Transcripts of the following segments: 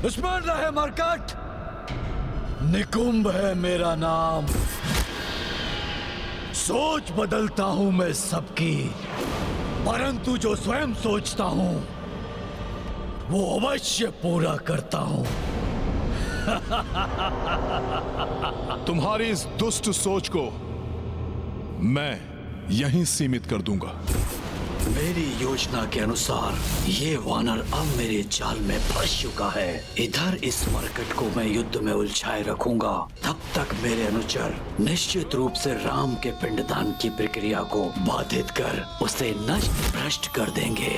स्मरण रहे मरकट, निकुंभ है मेरा नाम। सोच बदलता हूं मैं सबकी, परंतु जो स्वयं सोचता हूं वो अवश्य पूरा करता हूं। तुम्हारी इस दुष्ट सोच को मैं यहीं सीमित कर दूंगा। मेरी योजना के अनुसार ये वानर अब मेरे जाल में फंस चुका है। इधर इस मरकट को मैं युद्ध में उलझाए रखूंगा, तब तक मेरे अनुचर निश्चित रूप से राम के पिंडदान की प्रक्रिया को बाधित कर उसे नष्ट भ्रष्ट कर देंगे।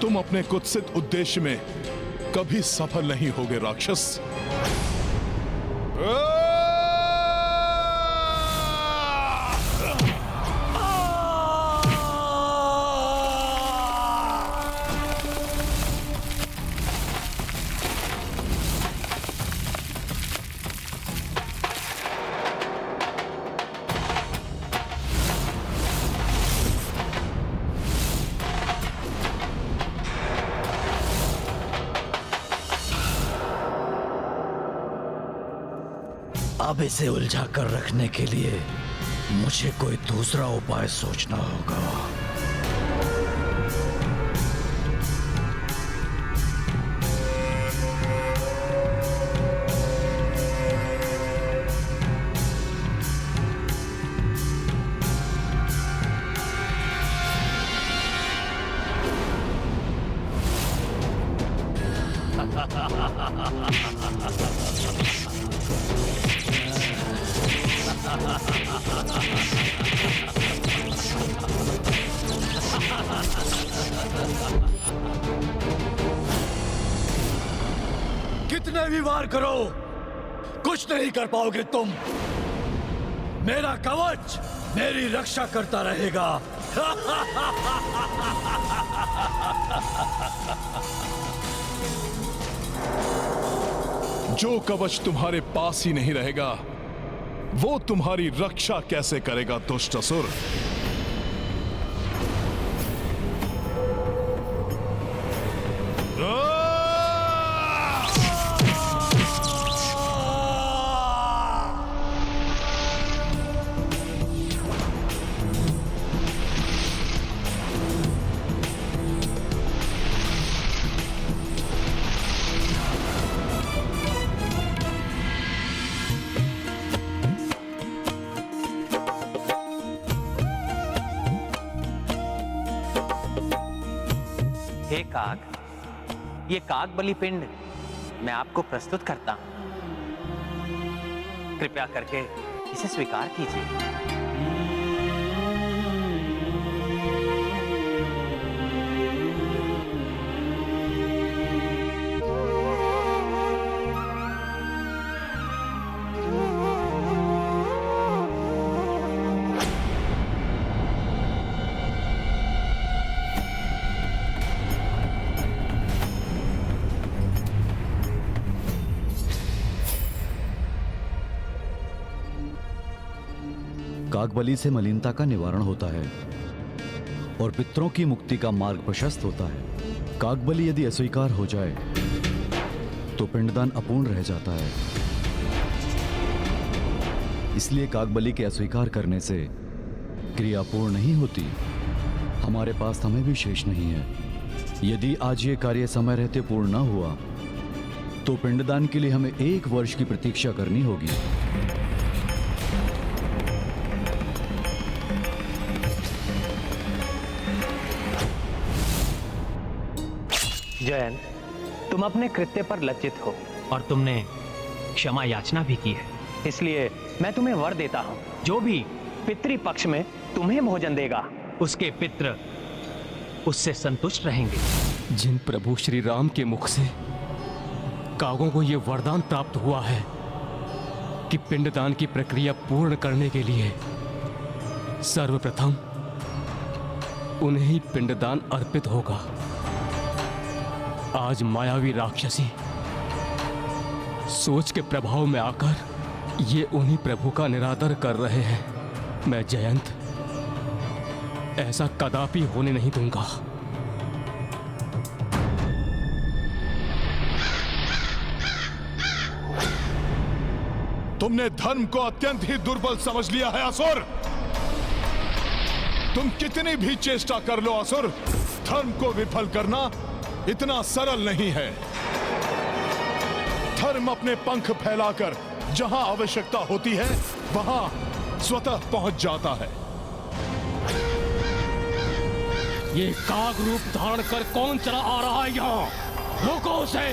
तुम अपने कुत्सित उद्देश्य में कभी सफल नहीं होगे राक्षस। अब इसे उलझा कर रखने के लिए मुझे कोई दूसरा उपाय सोचना होगा। कितने भी वार करो, कुछ नहीं कर पाओगे तुम। मेरा कवच मेरी रक्षा करता रहेगा। जो कवच तुम्हारे पास ही नहीं रहेगा वो तुम्हारी रक्षा कैसे करेगा दुष्ट असुर। हे काग, ये काग बलि पिंड मैं आपको प्रस्तुत करता हूं। कृपया करके इसे स्वीकार कीजिए। कागबली से मलिनता का निवारण होता है और पितरों की मुक्ति का मार्ग प्रशस्त होता है। कागबली यदि अस्वीकार हो जाए तो पिंडदान अपूर्ण रह जाता है। इसलिए कागबली के अस्वीकार करने से क्रिया पूर्ण नहीं होती। हमारे पास समय भी शेष नहीं है। यदि आज ये कार्य समय रहते पूर्ण न हुआ तो पिंडदान के लिए हमें 1 वर्ष की प्रतीक्षा करनी होगी। जयंत, तुम अपने कृत्य पर लज्जित हो और तुमने क्षमा याचना भी की है। इसलिए मैं तुम्हें वर देता हूं, जो भी पितृपक्ष में तुम्हें भोजन देगा उसके पितृ उससे संतुष्ट रहेंगे। जिन प्रभु श्री राम के मुख से कागों को यह वरदान प्राप्त हुआ है कि पिंडदान की प्रक्रिया पूर्ण करने के लिए सर्वप्रथम उन्हें ही पिंडदान अर्पित होगा, आज मायावी राक्षसी सोच के प्रभाव में आकर ये उन्हीं प्रभु का निरादर कर रहे हैं। मैं जयंत ऐसा कदापि होने नहीं दूंगा। तुमने धर्म को अत्यंत ही दुर्बल समझ लिया है असुर। तुम कितनी भी चेष्टा कर लो असुर, धर्म को विफल करना इतना सरल नहीं है। धर्म अपने पंख फैलाकर जहां आवश्यकता होती है वहां स्वतः पहुंच जाता है। ये काग रूप धारण कर कौन चला आ रहा है यहाँ? रोको उसे।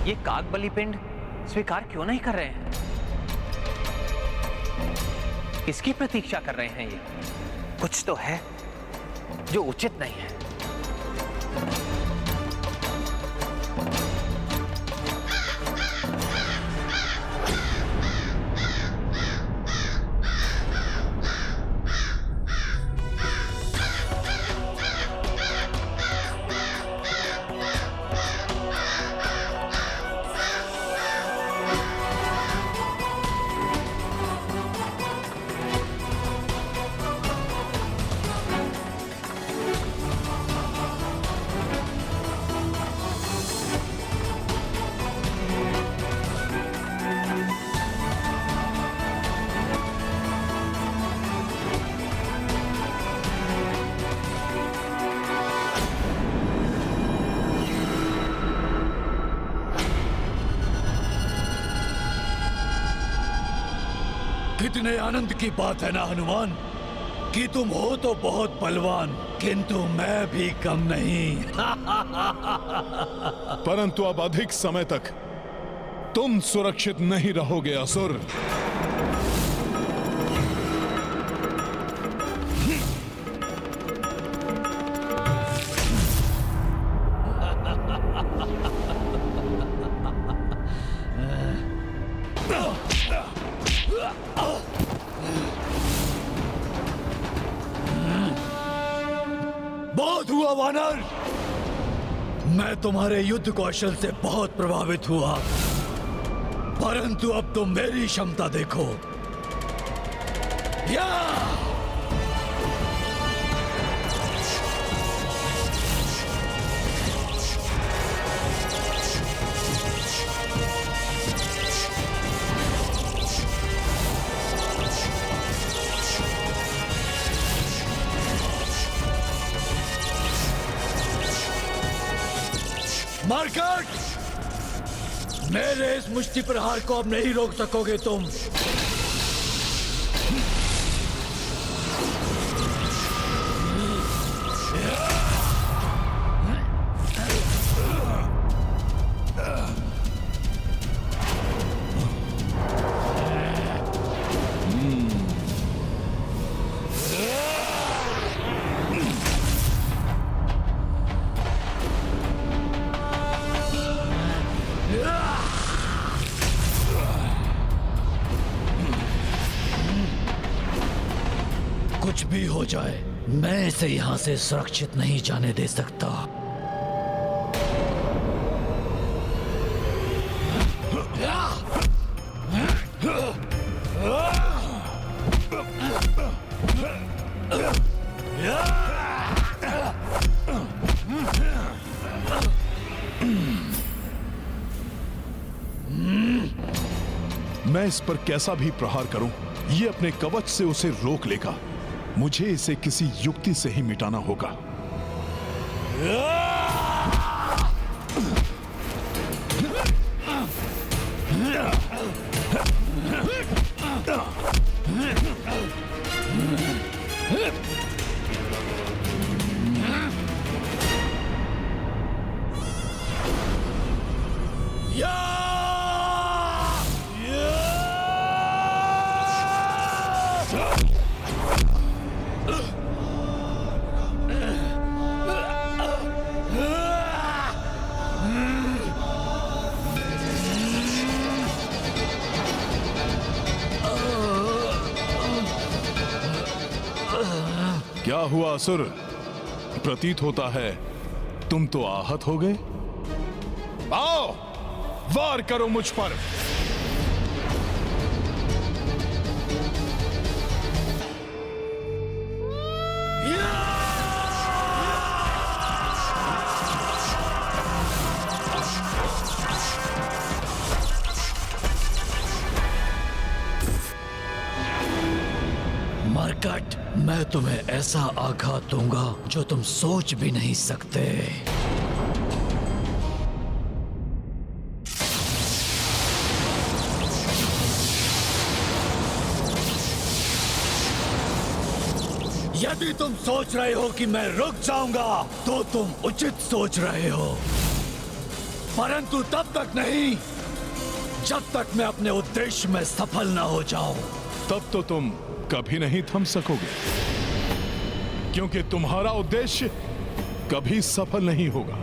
ये काग बलि पिंड स्वीकार क्यों नहीं कर रहे हैं? किसकी प्रतीक्षा कर रहे हैं? ये कुछ तो है जो उचित नहीं है। कितने आनंद की बात है ना हनुमान, कि तुम हो तो बहुत बलवान, किंतु मैं भी कम नहीं। परंतु अब अधिक समय तक तुम सुरक्षित नहीं रहोगे असुर। बहुत हुआ वानर, मैं तुम्हारे युद्ध कौशल से बहुत प्रभावित हुआ, परंतु अब तुम मेरी क्षमता देखो। या! मार्कट, मेरे इस मुष्टि प्रहार को अब नहीं रोक सकोगे तुम। कुछ भी हो जाए, मैं इसे यहां से सुरक्षित नहीं जाने दे सकता। मैं इस पर कैसा भी प्रहार करूं, ये अपने कवच से उसे रोक लेगा। मुझे इसे किसी युक्ति से ही मिटाना होगा। या! क्या हुआ असुर? प्रतीत होता है तुम तो आहत हो गए। आओ, वार करो मुझ पर। मरकट, मैं तुम्हें ऐसा आघात दूंगा जो तुम सोच भी नहीं सकते। यदि तुम सोच रहे हो कि मैं रुक जाऊंगा तो तुम उचित सोच रहे हो, परंतु तब तक नहीं जब तक मैं अपने उद्देश्य में सफल ना हो जाऊं। तब तो तुम कभी नहीं थम सकोगे, क्योंकि तुम्हारा उद्देश्य कभी सफल नहीं होगा।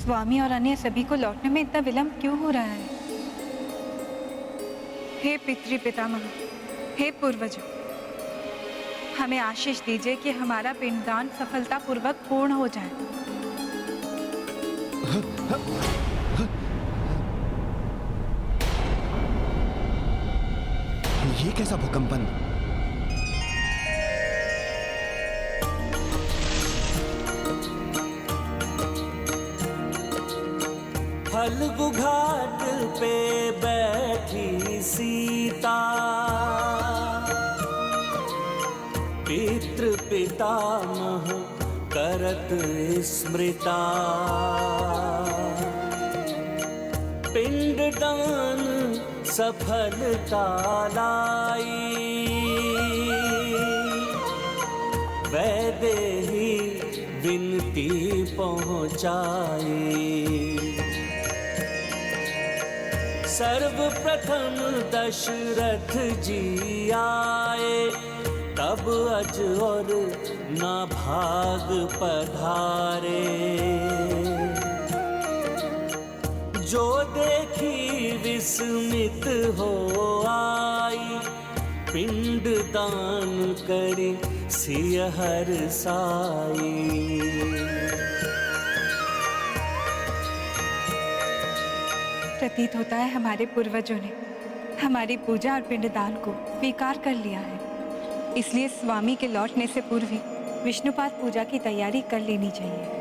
स्वामी और अन्य सभी को लौटने में इतना विलंब क्यों हो रहा है? हे पितृ पितामह, हे पूर्वजों, हमें आशीष दीजिए कि हमारा पिंडदान सफलतापूर्वक पूर्ण हो जाए। ये कैसा भूकंपन? फल्गु घाट पे बैठी सीता, पितृ पितामह करत स्मृता। पिंडदान सफलता लाई, वैदेही विनती पहुंचाई। सर्वप्रथम दशरथ जी आए, तब अज और ना भाग पधारे। जो देखी विस्मित हो आई, पिंड दान करे सिय हर्षाई। प्रतीत होता है हमारे पूर्वजों ने हमारी पूजा और पिंडदान को स्वीकार कर लिया है, इसलिए स्वामी के लौटने से पूर्व ही विष्णुपाद पूजा की तैयारी कर लेनी चाहिए।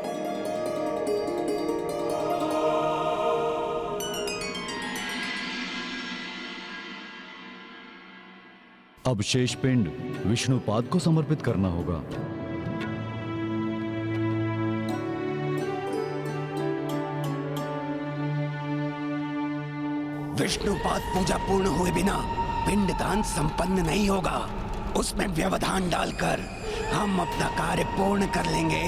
अब शेष पिंड विष्णुपाद को समर्पित करना होगा। विष्णुपाद पूजा पूर्ण हुए बिना पिंडदान संपन्न नहीं होगा। उसमें व्यवधान डालकर हम अपना कार्य पूर्ण कर लेंगे।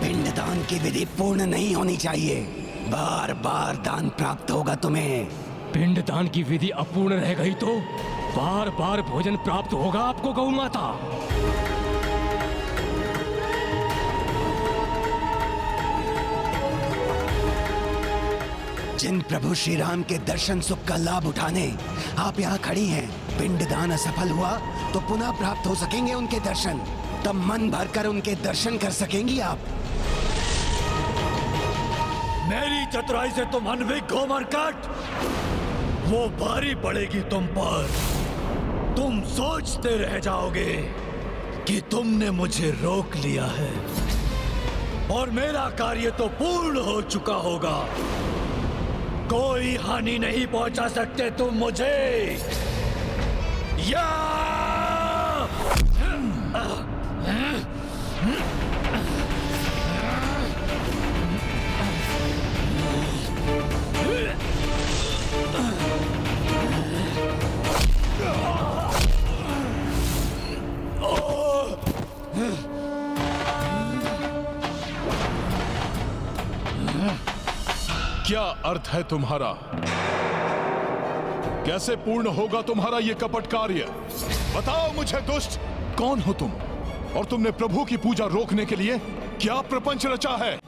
पिंडदान की विधि पूर्ण नहीं होनी चाहिए। बार बार दान प्राप्त होगा तुम्हें। पिंडदान की विधि अपूर्ण रह गई तो बार बार भोजन प्राप्त होगा आपको गौ माता। जिन प्रभु श्री राम के दर्शन सुख का लाभ उठाने आप यहाँ खड़ी हैं, पिंडदान असफल हुआ तो पुनः प्राप्त हो सकेंगे उनके दर्शन। तब मन भरकर उनके दर्शन कर सकेंगी आप। मेरी चतुराई से तुम अनभिज्ञ हो मरकट, वो भारी पड़ेगी तुम पर। तुम सोचते रह जाओगे कि तुमने मुझे रोक लिया है और मेरा कार्य तो पूर्ण हो चुका होगा। कोई हानि नहीं पहुंचा सकते तुम मुझे। या क्या अर्थ है तुम्हारा? कैसे पूर्ण होगा तुम्हारा ये कपट कार्य? बताओ मुझे दुष्ट, कौन हो तुम? और तुमने प्रभु की पूजा रोकने के लिए क्या प्रपंच रचा है?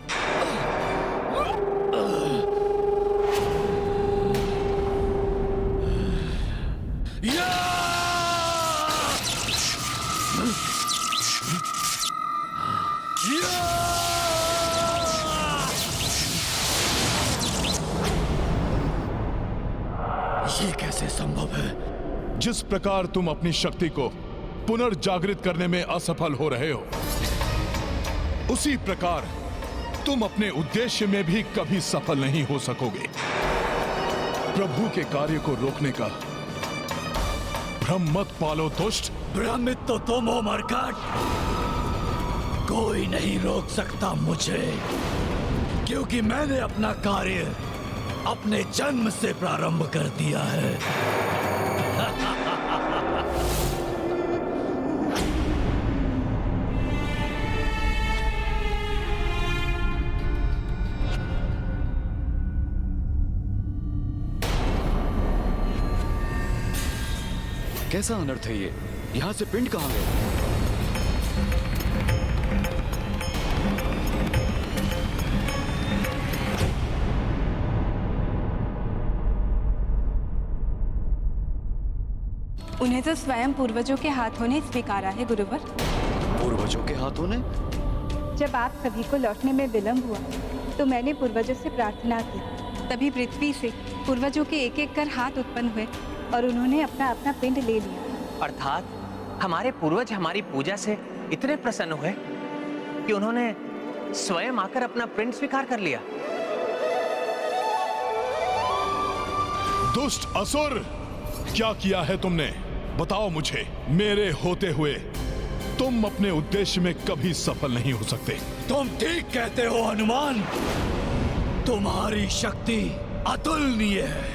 ये कैसे संभव है? जिस प्रकार तुम अपनी शक्ति को पुनर्जागृत करने में असफल हो रहे हो, उसी प्रकार तुम अपने उद्देश्य में भी कभी सफल नहीं हो सकोगे। प्रभु के कार्य को रोकने का भ्रम मत पालो दुष्ट। भ्रमित तो तुम हो मरकट। कोई नहीं रोक सकता मुझे, क्योंकि मैंने अपना कार्य अपने जन्म से प्रारंभ कर दिया है। कैसा अनर्थ है ये? यहाँ से पिंड कहाँ गए? उन्हें तो स्वयं पूर्वजों के हाथों ने स्वीकारा है गुरुवर। पूर्वजों के हाथों ने? जब आप सभी को लौटने में विलंब हुआ तो मैंने पूर्वजों से प्रार्थना की। तभी पृथ्वी से पूर्वजों के एक एक कर हाथ उत्पन्न हुए और उन्होंने अपना अपना पिंड ले लिया। अर्थात हमारे पूर्वज हमारी पूजा से इतने प्रसन्न हुए कि उन्होंने स्वयं आकर अपना पिंड स्वीकार कर लिया। दुष्ट असुर, क्या किया है तुमने? बताओ मुझे। मेरे होते हुए तुम अपने उद्देश्य में कभी सफल नहीं हो सकते। तुम ठीक कहते हो हनुमान। तुम्हारी शक्ति अतुलनीय है।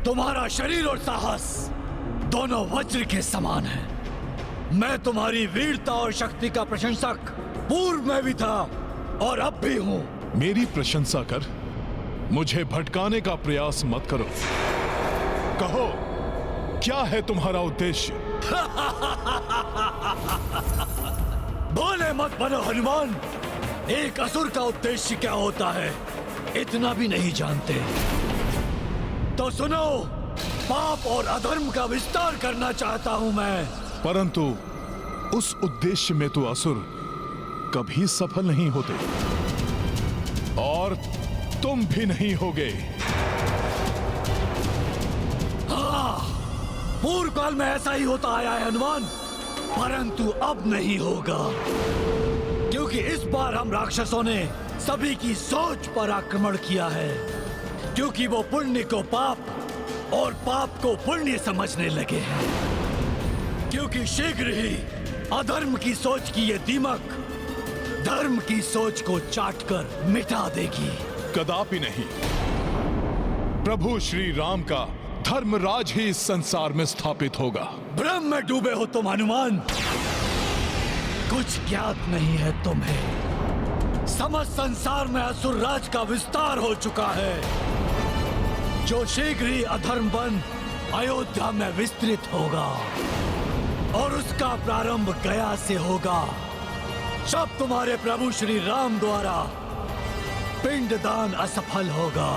तुम्हारा शरीर और साहस दोनों वज्र के समान है। मैं तुम्हारी वीरता और शक्ति का प्रशंसक पूर्व में भी था और अब भी हूं। मेरी प्रशंसा कर मुझे भटकाने का प्रयास मत करो। कहो, क्या है तुम्हारा उद्देश्य? बोले मत बनो हनुमान। एक असुर का उद्देश्य क्या होता है इतना भी नहीं जानते। तो सुनो, पाप और अधर्म का विस्तार करना चाहता हूं मैं। परंतु उस उद्देश्य में तो असुर कभी सफल नहीं होते और तुम भी नहीं होगे। पूर्व काल में ऐसा ही होता आया है हनुमान, परंतु अब नहीं होगा, क्योंकि इस बार हम राक्षसों ने सभी की सोच पर आक्रमण किया है, क्योंकि वो पुण्य को पाप और पाप को पुण्य समझने लगे हैं। क्योंकि शीघ्र ही अधर्म की सोच की ये दीमक धर्म की सोच को चाटकर मिटा देगी। कदापि नहीं। प्रभु श्री राम का धर्मराज ही इस संसार में स्थापित होगा। भ्रम में डूबे हो तुम हनुमान। कुछ ज्ञात नहीं है तुम्हें। समस्त संसार में असुर राज का विस्तार हो चुका है, जो शीघ्र ही अधर्म बन अयोध्या में विस्तृत होगा और उसका प्रारंभ गया से होगा। जब तुम्हारे प्रभु श्री राम द्वारा पिंडदान असफल होगा।